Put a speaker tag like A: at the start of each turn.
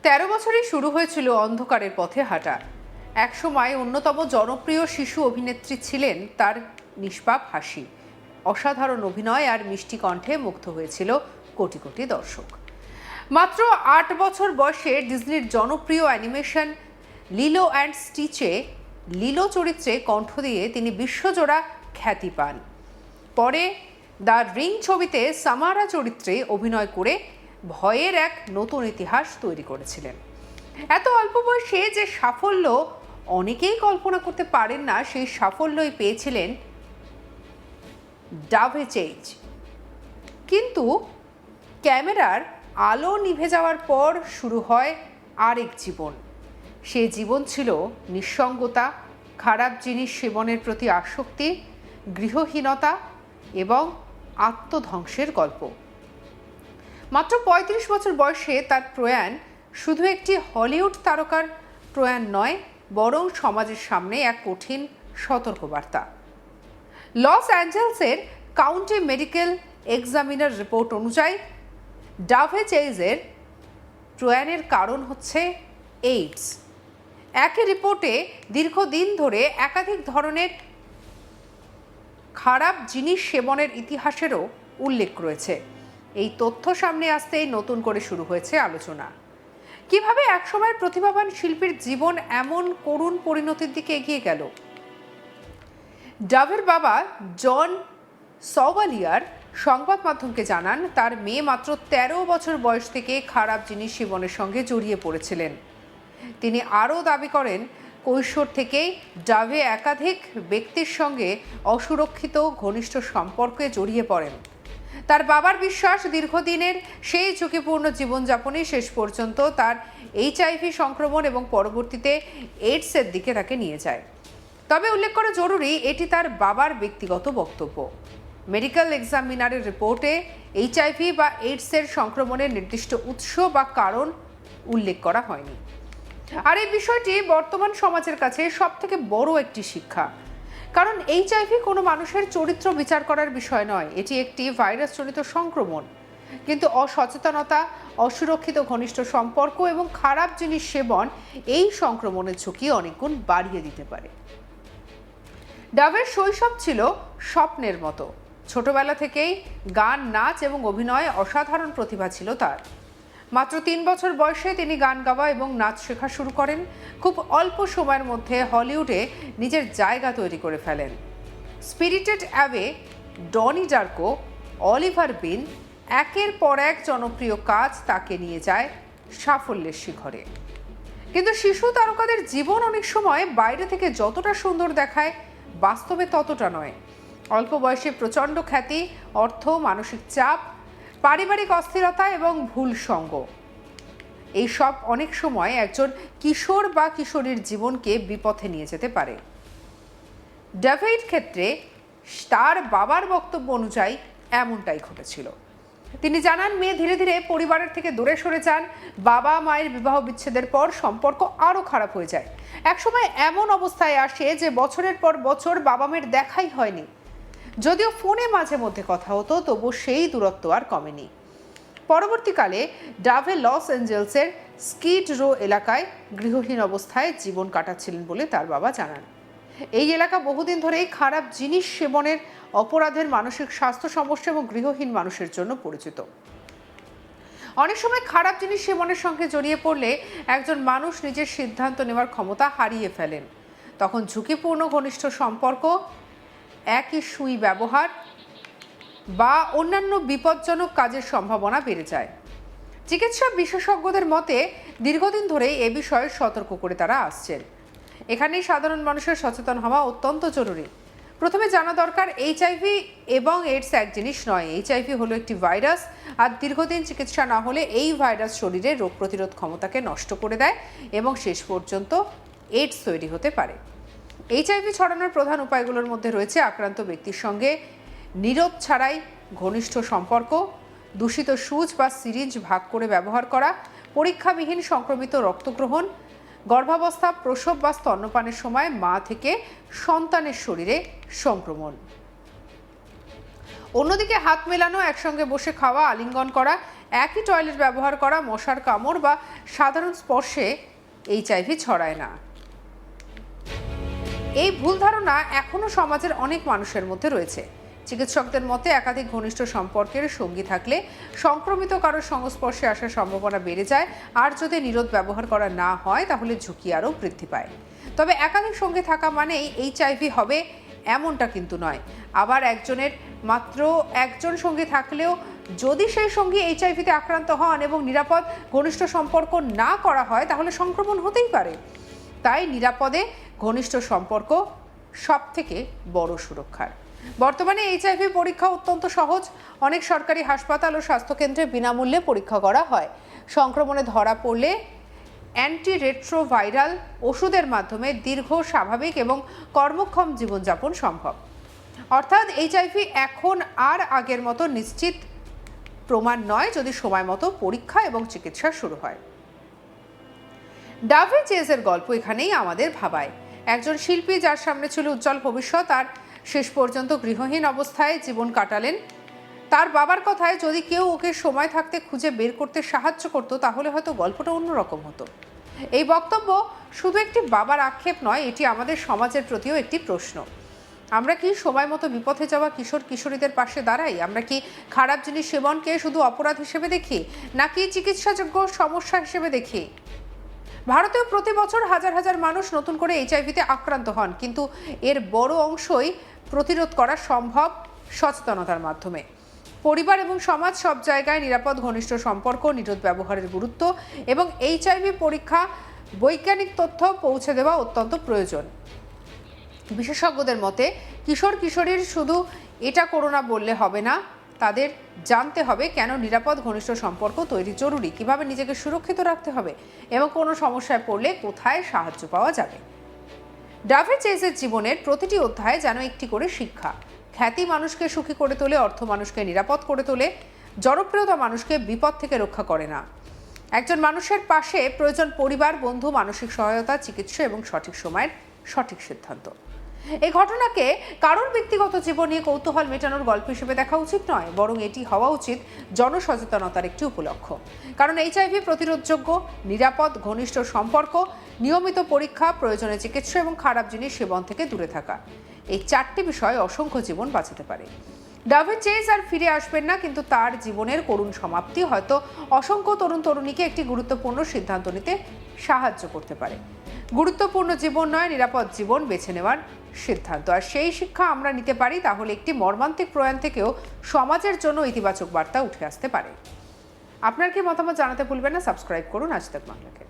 A: 13 বছরেই শুরু হয়েছিল অন্ধকারের পথে হাঁটা। একসময় অন্যতম জনপ্রিয় শিশু অভিনেত্রী ছিলেন তার নিষ্পাপ হাসি, অসাধারণ অভিনয় আর মিষ্টি কণ্ঠে মুগ্ধ হয়েছিল কোটি কোটি দর্শক। মাত্র 8 বছর বয়সে ডিজনির জনপ্রিয় অ্যানিমেশন লিলো অ্যান্ড স্টিচে লিলো চরিত্রে কণ্ঠ দিয়ে তিনি বিশ্বজোড়া খ্যাতি পান। পরে দ্য রিং ছবিতে সামারা চরিত্রে অভিনয় করে ভয়ের এক নতুন ইতিহাস তৈরি করেছিলেন। এত অল্প বয়সে যে সাফল্য অনেকেই কল্পনা করতে পারেন না, সেই সাফল্যই পেয়েছিলেন ডাভে চেজ। কিন্তু ক্যামেরার আলো নিভে যাওয়ার পর শুরু হয় আরেক জীবন। সে জীবন ছিল নিঃসঙ্গতা, খারাপ জিনিস সেবনের প্রতি আসক্তি, গৃহহীনতা এবং আত্মধ্বংসের গল্প। মাত্র 35 বছর বয়সে তার প্রয়াণ শুধু একটি হলিউড তারকার প্রয়াণ নয়, বরং সমাজের সামনে এক কঠিন সতর্কবার্তা। লস অ্যাঞ্জেলসের কাউন্টি মেডিকেল এক্সামিনার রিপোর্ট অনুযায়ী ডাভে চেজের প্রয়াণের কারণ হচ্ছে এইডস। একই রিপোর্টে দীর্ঘদিন ধরে একাধিক ধরনের খারাপ জিনিস সেবনের ইতিহাসেরও উল্লেখ রয়েছে। এই তথ্য সামনে আসতেই নতুন করে শুরু হয়েছে আলোচনা। কিভাবে একসময়ের প্রতিভাবান শিল্পীর জীবন এমন করুণ পরিণতির দিকে এগিয়ে গেল? ডাভের বাবা জন সওয়ালিয়ার সংবাদ মাধ্যমকে জানান, তার মেয়ে মাত্র 13 বছর বয়স থেকে খারাপ জিনিস সেবনের সঙ্গে জড়িয়ে পড়েছিলেন। তিনি আরও দাবি করেন, কৈশোর থেকেই ডাভে একাধিক ব্যক্তির সঙ্গে অসুরক্ষিত ঘনিষ্ঠ সম্পর্কে জড়িয়ে পড়েন। তার বাবার বিশ্বাস, দীর্ঘদিনের সেই ঝুঁকিপূর্ণ জীবনযাপনই শেষ পর্যন্ত তার এইচআইভি সংক্রমণ এবং পরবর্তীতে এইডসের দিকে তাকে নিয়ে যায়। তবে উল্লেখ করা জরুরি, এটি তার বাবার ব্যক্তিগত বক্তব্য। মেডিকেল এক্সামিনারের রিপোর্টে এইচআইভি বা এইডসের সংক্রমণের নির্দিষ্ট উৎস বা কারণ উল্লেখ করা হয়নি। আর এই বিষয়টি বর্তমান সমাজের কাছে সবথেকে বড় একটি শিক্ষা। কারণ এইচআইভি কোনো মানুষের চরিত্র বিচার করার বিষয় নয়, এটি একটি ভাইরাসজনিত সংক্রমণ। কিন্তু অসচেতনতা, অসুরক্ষিত ঘনিষ্ঠ সম্পর্ক এবং খারাপ জিনিস সেবন এই সংক্রমণের ঝুঁকি অনেকগুণ বাড়িয়ে দিতে পারে। ডাভের শৈশব ছিল স্বপ্নের মতো। ছোটবেলা থেকেই গান, নাচ এবং অভিনয়ে অসাধারণ প্রতিভা ছিল তার। মাত্র 3 বছর বয়সে তিনি গান গাওয়া এবং নাচ শেখা শুরু করেন। খুব অল্প সময়ের মধ্যে হলিউডে নিজের জায়গা তৈরি করে ফেলেন। Spirited Away, Donnie Darko, Oliver Bean, একের পর এক জনপ্রিয় কাজ তাকে নিয়ে যায় সাফল্যের শিখরে। কিন্তু শিশু তারকাদের জীবন অনেক সময় বাইরে থেকে যতটা সুন্দর দেখায়, বাস্তবে ততটা নয়। অল্প বয়সে প্রচণ্ড খ্যাতি, অর্থ, মানসিক চাপ, পারিবারিক অস্থিরতা এবং ভুল সঙ্গ, এইসব অনেক সময় একজন কিশোর বা কিশোরীর জীবনকে বিপথে নিয়ে যেতে পারে। ডেভিড ক্ষেত্রে তার বাবার বক্তব্য অনুযায়ী এমনটাই ঘটেছিল। তিনি জানান, মেয়ে ধীরে ধীরে পরিবারের থেকে দূরে সরে যান। বাবা মায়ের বিবাহ বিচ্ছেদের পর সম্পর্ক আরও খারাপ হয়ে যায়। একসময় এমন অবস্থায় আসে যে বছরের পর বছর বাবা মায়ের দেখাই হয়নি। যদিও ফোনে মাঝে মধ্যে কথা হতো, তবু সেই দূরত্ব আর কমেনি। পরবর্তীকালে ডাভে লস অ্যাঞ্জেলসের স্কিড রো এলাকায় গৃহহীন অবস্থায় জীবন কাটাচ্ছিলেন বলে তার বাবা জানান। এই এলাকা বহুদিন ধরেই খারাপ জিনিস সেবনের, অপরাধের, মানসিক স্বাস্থ্য সমস্যা এবং গৃহহীন মানুষের জন্য পরিচিত। অনেক সময় খারাপ জিনিস সেবনের সঙ্গে জড়িয়ে পড়লে একজন মানুষ নিজের সিদ্ধান্ত নেওয়ার ক্ষমতা হারিয়ে ফেলেন। তখন ঝুঁকিপূর্ণ ঘনিষ্ঠ সম্পর্ক, একই সুই ব্যবহার বা অন্যান্য বিপজ্জনক কাজের সম্ভাবনা বেড়ে যায়। চিকিৎসা বিশেষজ্ঞদের মতে দীর্ঘদিন ধরে এ বিষয়ে সতর্ক করে তারা আসছেন। এখানেই সাধারণ মানুষের সচেতন হওয়া অত্যন্ত জরুরি। প্রথমে জানা দরকার, এইচআইভি এবং এইডস এক জিনিস নয়। এইচআইভি হলো একটি ভাইরাস, আর দীর্ঘদিন চিকিৎসা না হলে এই ভাইরাস শরীরে রোগ প্রতিরোধ ক্ষমতাকে নষ্ট করে দেয় এবং শেষ পর্যন্ত এইডস তৈরি হতে পারে। এইচআইভি ছড়ানোর প্রধান উপায়গুলোর মধ্যে রয়েছে আক্রান্ত ব্যক্তির সঙ্গে নীরব ছাড়াই ঘনিষ্ঠ সম্পর্ক, দূষিত সুচ বা সিরিঞ্জ ভাগ করে ব্যবহার করা, পরীক্ষাবিহীন সংক্রমিত রক্তগ্রহণ, গর্ভাবস্থা, প্রসব বা স্তন্যপানের সময় মা থেকে সন্তানের শরীরে সংক্রমণ। অন্যদিকে হাত মেলানো, একসঙ্গে বসে খাওয়া, আলিঙ্গন করা একই টয়লেট ব্যবহার করা, মশার কামড় বা সাধারণ স্পর্শে এইচআইভি ছড়ায় না। এই ভুল ধারণা এখনো সমাজের অনেক মানুষের মধ্যে রয়েছে। চিকিৎসকদের মতে একাধিক ঘনিষ্ঠ সম্পর্কের সঙ্গী থাকলে সংক্রমিত কারোর সংস্পর্শে আসার সম্ভাবনা বেড়ে যায়, আর যদি নিরোধ ব্যবহার করা না হয় তাহলে ঝুঁকি আরও বৃদ্ধি পায়। তবে একাধিক সঙ্গী থাকা মানেই এইচআইভি হবে এমনটা কিন্তু নয়। আবার মাত্র একজন সঙ্গী থাকলেও যদি সেই সঙ্গী এইচআইভিতে আক্রান্ত হন এবং নিরাপদ ঘনিষ্ঠ সম্পর্ক না করা হয় তাহলে সংক্রমণ হতেই পারে। তাই নিরাপদে ঘনিষ্ঠ সম্পর্ক সবথেকে বড় সুরক্ষার। বর্তমানে এইচআইভি পরীক্ষা অত্যন্ত সহজ। অনেক সরকারি হাসপাতাল ও স্বাস্থ্যকেন্দ্রে বিনামূল্যে পরীক্ষা করা হয়। সংক্রমণে ধরা পড়লে অ্যান্টিরেট্রোভাইরাল ওষুধের মাধ্যমে দীর্ঘ, স্বাভাবিক এবং কর্মক্ষম জীবনযাপন সম্ভব। অর্থাৎ এইচআইভি এখন আর আগের মতো নিশ্চিত প্রমাণ নয়, যদি সময় মতো পরীক্ষা এবং চিকিৎসা শুরু হয়। ডাভি চেজের গল্প এখানেই আমাদের ভাবায়। একজন শিল্পী যার সামনে ছিল উজ্জ্বল ভবিষ্যৎ, আর শেষ পর্যন্ত গৃহহীন অবস্থায় জীবন কাটালেন। তার বাবার কথায়, যদি কেউ ওকে সময় থাকতে খুঁজে বের করতে সাহায্য করত তাহলে হয়তো গল্পটা অন্যরকম হতো। এই বক্তব্য শুধু একটি বাবার আক্ষেপ নয়, এটি আমাদের সমাজের প্রতিও একটি প্রশ্ন। আমরা কি সময় মতো বিপথে যাওয়া কিশোর কিশোরীদের পাশে দাঁড়াই? আমরা কি খারাপ জিনিস সেবনকে শুধু অপরাধ হিসেবে দেখি, নাকি চিকিৎসাযোগ্য সমস্যা হিসেবে দেখি? ভারতেও প্রতি বছর হাজার হাজার মানুষ নতুন করে এইচআইভিতে আক্রান্ত হন, কিন্তু এর বড় অংশই প্রতিরোধ করা সম্ভব সচেতনতার মাধ্যমে। পরিবার এবং সমাজ সব জায়গায় নিরাপদ ঘনিষ্ঠ সম্পর্ক, নিরোধ ব্যবহারের গুরুত্ব এবং এইচআইভি পরীক্ষা বৈজ্ঞানিক তথ্য পৌঁছে দেওয়া অত্যন্ত প্রয়োজন। বিশেষজ্ঞদের মতে কিশোর কিশোরীর শুধু এটা করো না বললে হবে না, তাদের জানতে হবে কেন নিরাপদ ঘনিষ্ঠ সম্পর্ক তৈরি জরুরি, কিভাবে নিজেকে সুরক্ষিত রাখতে হবে এবং কোনো সমস্যায় পড়লে কোথায় সাহায্য পাওয়া যাবে। ডাভি চেজের জীবনের প্রতিটি অধ্যায় যেন একটি করে শিক্ষা। খ্যাতি মানুষকে সুখী করে তোলে, অর্থ মানুষকে নিরাপদ করে তোলে, জনপ্রিয়তা মানুষকে বিপদ থেকে রক্ষা করে না। একজন মানুষের পাশে প্রয়োজন পরিবার, বন্ধু, মানসিক সহায়তা, চিকিৎসা এবং সঠিক সময়ের সঠিক সিদ্ধান্ত। এই ঘটনাকে কারোর ব্যক্তিগত জীবন নিয়ে কৌতূহল মেটানোর গল্প হিসেবে দেখা উচিত নয়, বরং এটি হওয়া উচিত জনসচেতনতার একটি উপলক্ষ। কারণ এইচআইভি প্রতিরোধযোগ্য, নিরাপদ ঘনিষ্ঠ সম্পর্ক, নিয়মিত পরীক্ষা, প্রয়োজনে চিকিৎসা এবং খারাপ জিনিস সেবন থেকে দূরে থাকা, এই চারটি বিষয় অসংখ্য জীবন বাঁচাতে পারে। ডাভি চেজ আর ফিরে আসবেন না, কিন্তু তার জীবনের করুণ সমাপ্তি হয়তো অসংখ্য তরুণ তরুণীকে একটি গুরুত্বপূর্ণ সিদ্ধান্ত নিতে সাহায্য করতে পারে। গুরুত্বপূর্ণ জীবন নয়, নিরাপদ জীবন বেছে নেওয়ার সিদ্ধান্ত। আর সেই শিক্ষা আমরা নিতে পারি, তাহলে একটি মর্মান্তিক প্রয়াণ থেকেও সমাজের জন্য ইতিবাচক বার্তা উঠে আসতে পারে। আপনার কি মতামত জানাতে ভুলবেন না। সাবস্ক্রাইব করুন আজ তাক বাংলাকে।